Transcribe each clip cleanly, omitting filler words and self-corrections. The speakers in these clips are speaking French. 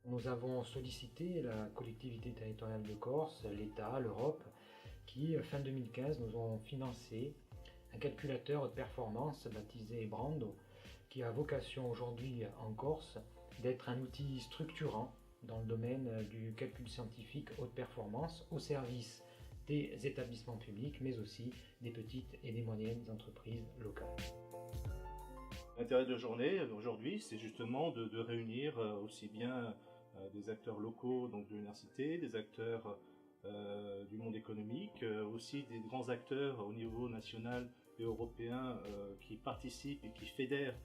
Nous avons sollicité la collectivité territoriale de Corse, l'État, l'Europe, qui, fin 2015, nous ont financé un calculateur haute performance baptisé Brando, qui a vocation aujourd'hui en Corse d'être un outil structurant dans le domaine du calcul scientifique haute performance au service des établissements publics, mais aussi des petites et des moyennes entreprises locales. L'intérêt de la journée aujourd'hui, c'est justement de réunir aussi bien des acteurs locaux donc de l'université, des acteurs du monde économique, aussi des grands acteurs au niveau national et européen qui participent et qui fédèrent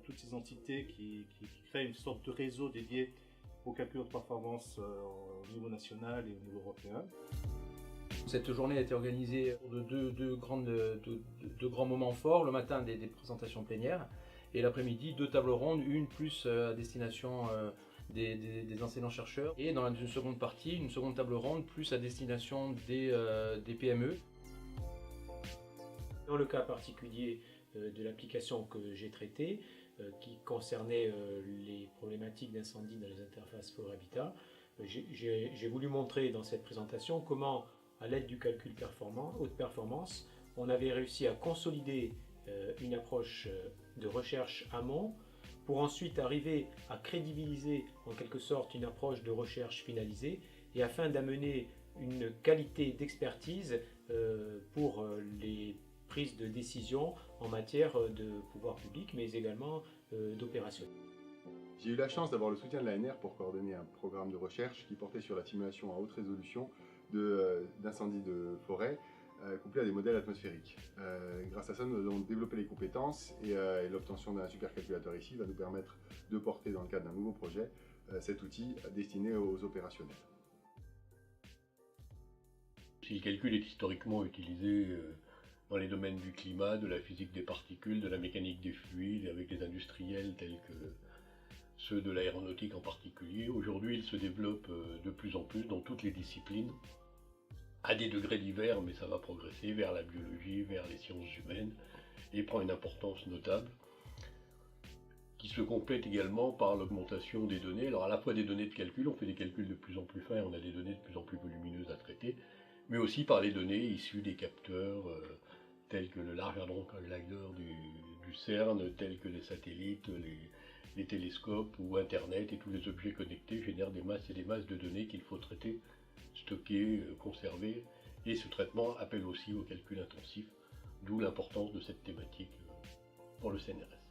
toutes ces entités qui créent une sorte de réseau dédié au calcul de performance au niveau national et au niveau européen. Cette journée a été organisée autour de deux grands moments forts. Le matin, des présentations plénières, et l'après-midi, 2 tables rondes, une plus à destination des enseignants-chercheurs, et dans une seconde partie, une seconde table ronde plus à destination des PME. Dans le cas particulier de l'application que j'ai traitée, qui concernait les problématiques d'incendie dans les interfaces forêt-habitat, j'ai voulu montrer dans cette présentation comment, à l'aide du calcul haute performance, on avait réussi à consolider une approche de recherche amont pour ensuite arriver à crédibiliser en quelque sorte une approche de recherche finalisée et afin d'amener une qualité d'expertise pour les prises de décision en matière de pouvoir public mais également d'opération. J'ai eu la chance d'avoir le soutien de l'ANR pour coordonner un programme de recherche qui portait sur la simulation à haute résolution d'incendies de forêt couplé à des modèles atmosphériques. Grâce à ça, nous avons développé les compétences et l'obtention d'un supercalculateur ici va nous permettre de porter dans le cadre d'un nouveau projet cet outil destiné aux opérationnels. Si le calcul est historiquement utilisé dans les domaines du climat, de la physique des particules, de la mécanique des fluides, avec des industriels tels que ceux de l'aéronautique en particulier, aujourd'hui il se développe de plus en plus dans toutes les disciplines, à des degrés divers, mais ça va progresser vers la biologie, vers les sciences humaines, et prend une importance notable, qui se complète également par l'augmentation des données. Alors à la fois des données de calcul, on fait des calculs de plus en plus fins, on a des données de plus en plus volumineuses à traiter, mais aussi par les données issues des capteurs tels que le Large Hadron Collider du CERN, tels que les satellites, les télescopes ou Internet, et tous les objets connectés génèrent des masses et des masses de données qu'il faut traiter, stocker, conserver, et ce traitement appelle aussi au calcul intensif, d'où l'importance de cette thématique pour le CNRS.